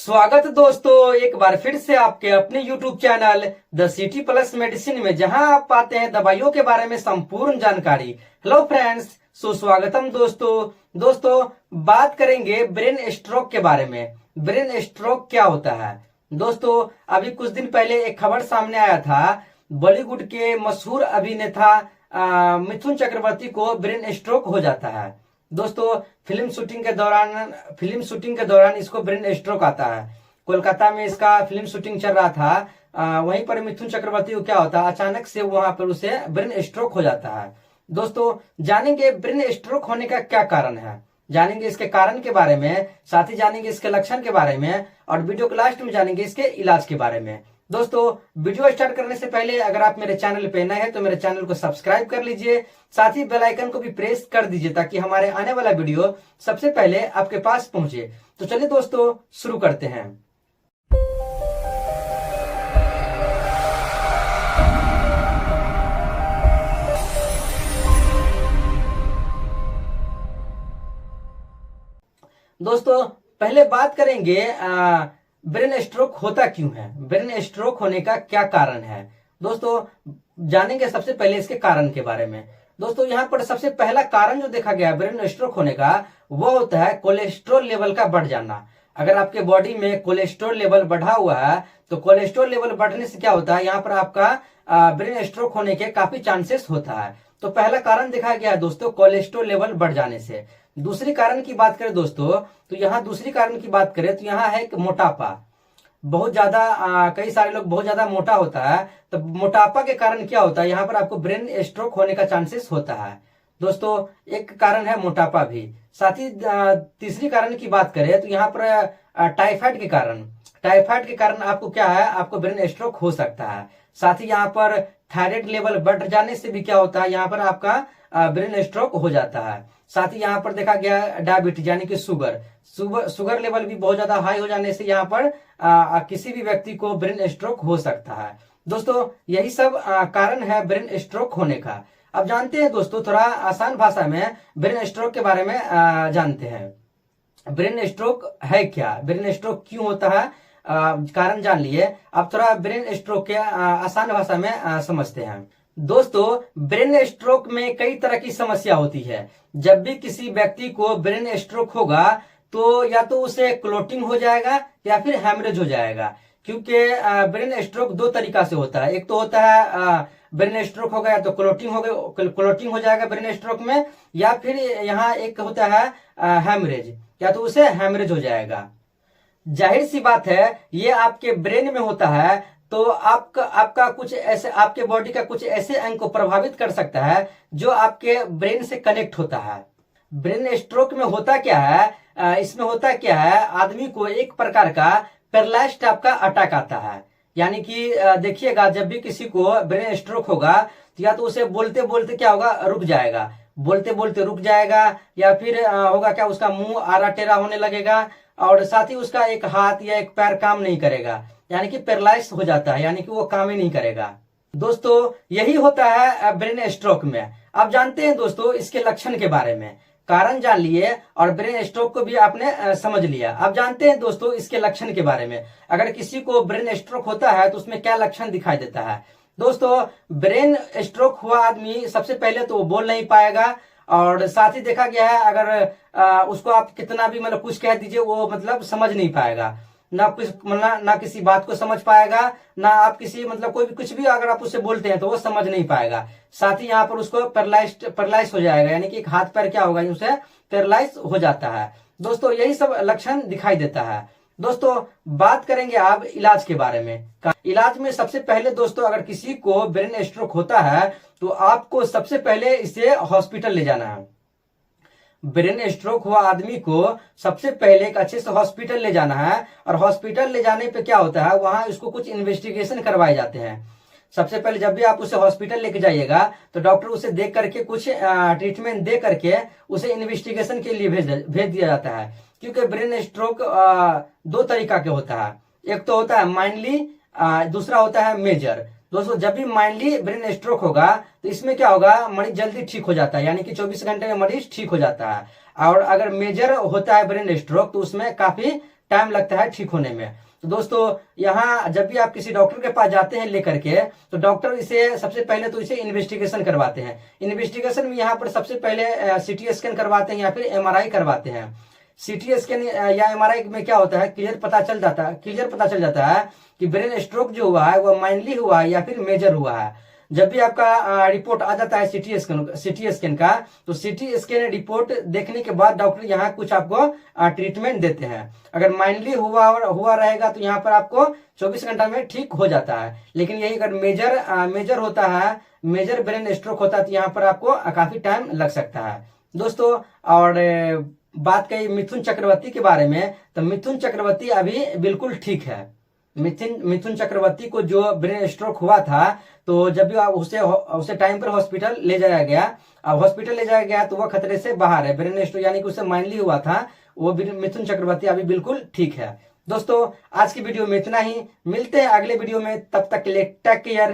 स्वागत दोस्तों एक बार फिर से आपके अपने YouTube channel the city plus medicine में, जहां आप पाते हैं दवाइयों के बारे में संपूर्ण जानकारी। हेलो फ्रेंड्स, सुस्वागतम दोस्तों बात करेंगे ब्रेन स्ट्रोक के बारे में। ब्रेन स्ट्रोक क्या होता है दोस्तों? अभी कुछ दिन पहले एक खबर सामने आया था, बॉलीवुड के मशहूर अभिनेता मिथुन चक्रवर्ती को ब्रेन स्ट्रोक हो जाता है। दोस्तों फिल्म शूटिंग के दौरान इसको ब्रेन स्ट्रोक आता है। कोलकाता में इसका फिल्म शूटिंग चल रहा था। वहीं पर मिथुन चक्रवर्ती को क्या होता है, अचानक से वहां पर उसे ब्रेन स्ट्रोक हो जाता है। दोस्तों जानेंगे ब्रेन स्ट्रोक होने का क्या कारण है, जानेंगे इसके कारण के बारे में, साथ ही जानेंगे इसके लक्षण के बारे में, और वीडियो के लास्ट में जानेंगे इसके इलाज के बारे में। दोस्तों वीडियो स्टार्ट करने से पहले अगर आप मेरे चैनल पे नए हैं तो मेरे चैनल को सब्सक्राइब कर लीजिए, साथ ही बेल आइकन को भी प्रेस कर दीजिए ताकि हमारे आने वाला वीडियो सबसे पहले आपके पास पहुंचे। तो चलिए दोस्तों शुरू करते हैं। दोस्तों पहले बात करेंगे ब्रेन स्ट्रोक होता क्यों है, ब्रेन स्ट्रोक होने का क्या कारण है। दोस्तों जानेंगे सबसे पहले इसके कारण के बारे में। दोस्तों यहाँ पर सबसे पहला कारण जो देखा गया है ब्रेन स्ट्रोक होने का, वो होता है कोलेस्ट्रॉल लेवल का बढ़ जाना। अगर आपके बॉडी में कोलेस्ट्रॉल लेवल बढ़ा हुआ है तो कोलेस्ट्रॉल लेवल बढ़ने से क्या होता है, यहाँ पर आपका ब्रेन स्ट्रोक होने के काफी चांसेस होता है। तो पहला कारण देखा गया है दोस्तों कोलेस्ट्रॉल लेवल बढ़ जाने से। दूसरी कारण की बात करें दोस्तों, तो यहाँ दूसरी कारण की बात करें तो यहाँ है एक मोटापा। बहुत ज्यादा कई सारे लोग बहुत ज्यादा मोटा होता है, तो मोटापा के कारण क्या होता है, यहाँ पर आपको ब्रेन स्ट्रोक होने का चांसेस होता है। दोस्तों एक कारण है मोटापा भी। साथ ही तीसरी कारण की बात करें तो यहाँ पर टाइफाइड के कारण आपको क्या है, आपको ब्रेन स्ट्रोक हो सकता है। साथ ही यहाँ पर थायराइड लेवल बढ़ जाने से भी क्या होता है, यहाँ पर आपका ब्रेन स्ट्रोक हो जाता है। साथ ही यहाँ पर देखा गया डायबिटीज यानी कि शुगर लेवल भी बहुत ज्यादा हाई हो जाने से यहाँ पर किसी भी व्यक्ति को ब्रेन स्ट्रोक हो सकता है। दोस्तों यही सब कारण है ब्रेन स्ट्रोक होने का। अब जानते हैं दोस्तों, थोड़ा आसान भाषा में ब्रेन स्ट्रोक के बारे में जानते हैं। ब्रेन स्ट्रोक है क्या, ब्रेन स्ट्रोक क्यों होता है, कारण जान लिए। अब थोड़ा ब्रेन स्ट्रोक के आसान भाषा में समझते हैं। दोस्तों ब्रेन स्ट्रोक में कई तरह की समस्या होती है। जब भी किसी व्यक्ति को ब्रेन स्ट्रोक होगा तो या तो उसे क्लोटिंग हो जाएगा या फिर हैमरेज हो जाएगा। क्योंकि ब्रेन स्ट्रोक दो तरीका से होता है। एक तो होता है ब्रेन स्ट्रोक हो गया तो क्लोटिंग हो जाएगा ब्रेन स्ट्रोक में, या फिर यहाँ एक होता है हैमरेज, या तो उसे हैमरेज हो जाएगा। जाहिर सी बात है ये आपके ब्रेन में होता है तो आपका कुछ ऐसे, आपके बॉडी का कुछ ऐसे अंग को प्रभावित कर सकता है जो आपके ब्रेन से कनेक्ट होता है। ब्रेन स्ट्रोक में होता क्या है, इसमें होता क्या है, आदमी को एक प्रकार का पैरालाइज्ड टाइप का अटैक आता है। यानी कि देखिएगा जब भी किसी को ब्रेन स्ट्रोक होगा तो या तो उसे बोलते बोलते क्या होगा, रुक जाएगा, बोलते बोलते रुक जाएगा, या फिर होगा क्या, उसका मुंह आरा टेरा होने लगेगा, और साथ ही उसका एक हाथ या एक पैर काम नहीं करेगा, यानी कि पैरालाइज हो जाता है, यानी कि वो काम ही नहीं करेगा। दोस्तों यही होता है ब्रेन स्ट्रोक में। अब जानते हैं दोस्तों इसके लक्षण के बारे में। कारण जान लिए और ब्रेन स्ट्रोक को भी आपने समझ लिया। अब जानते हैं दोस्तों इसके लक्षण के बारे में। अगर किसी को ब्रेन स्ट्रोक होता है तो उसमें क्या लक्षण दिखाई देता है। दोस्तों ब्रेन स्ट्रोक हुआ आदमी सबसे पहले तो वो बोल नहीं पाएगा, और साथ ही देखा गया है अगर उसको आप कितना भी मतलब कुछ कह दीजिए वो मतलब समझ नहीं पाएगा, ना किसी बात को समझ पाएगा, ना आप किसी मतलब कोई भी कुछ भी अगर आप उससे बोलते हैं तो वो समझ नहीं पाएगा। साथ ही यहाँ पर उसको पैरालाइज हो जाएगा, यानी कि एक हाथ पैर क्या होगा, उसे पैरालाइज हो जाता है। दोस्तों यही सब लक्षण दिखाई देता है। दोस्तों बात करेंगे अब इलाज के बारे में। इलाज में सबसे पहले दोस्तों अगर किसी को ब्रेन स्ट्रोक होता है तो आपको सबसे पहले इसे हॉस्पिटल ले जाना है। ब्रेन स्ट्रोक हुआ आदमी को सबसे पहले एक अच्छे से हॉस्पिटल ले जाना है, और हॉस्पिटल ले जाने पे क्या होता है, वहां उसको कुछ इन्वेस्टिगेशन करवाए जाते हैं। सबसे पहले जब भी आप उसे हॉस्पिटल लेके जाइएगा तो डॉक्टर उसे देख करके कुछ ट्रीटमेंट दे करके उसे इन्वेस्टिगेशन के लिए भेज दिया जाता है। क्योंकि ब्रेन स्ट्रोक दो तरीका के होता है, एक तो होता है माइनली, दूसरा होता है मेजर। दोस्तों जब भी माइनली ब्रेन स्ट्रोक होगा तो इसमें क्या होगा, मरीज जल्दी ठीक हो जाता है, यानी कि 24 घंटे में मरीज ठीक हो जाता है। और अगर मेजर होता है ब्रेन स्ट्रोक तो उसमें काफी टाइम लगता है ठीक होने में। तो दोस्तों यहाँ जब भी आप किसी डॉक्टर के पास जाते हैं लेकर के, तो डॉक्टर इसे सबसे पहले तो इसे इन्वेस्टिगेशन करवाते हैं। इन्वेस्टिगेशन में यहाँ पर सबसे पहले सीटी स्कैन करवाते हैं या फिर एमआरआई करवाते हैं। सीटी स्कैन या एमआरआई में क्या होता है, क्लियर पता चल जाता है कि ब्रेन स्ट्रोक जो हुआ है वह माइनली हुआ है या फिर मेजर हुआ है। जब भी आपका रिपोर्ट आ जाता है सीटी स्कैन का, तो सीटी स्कैन रिपोर्ट देखने के बाद डॉक्टर यहाँ कुछ आपको ट्रीटमेंट देते हैं। अगर माइनली हुआ रहेगा तो यहाँ पर आपको 24 घंटा में ठीक हो जाता है। लेकिन यही अगर मेजर होता है, मेजर ब्रेन स्ट्रोक होता है, तो यहाँ पर आपको काफी टाइम लग सकता है दोस्तों। और बात कही मिथुन चक्रवर्ती के बारे में, तो मिथुन चक्रवर्ती अभी बिल्कुल ठीक है। मिथुन चक्रवर्ती को जो ब्रेन स्ट्रोक हुआ था, तो जब भी उसे टाइम पर हॉस्पिटल ले जाया गया, अब हॉस्पिटल ले जाया गया तो वह खतरे से बाहर है। ब्रेन स्ट्रोक यानी कि उसे माइनली हुआ था, वो मिथुन चक्रवर्ती अभी बिल्कुल ठीक है। दोस्तों आज की वीडियो में इतना ही, मिलते हैं अगले वीडियो में, तब तक के लिए टेक केयर।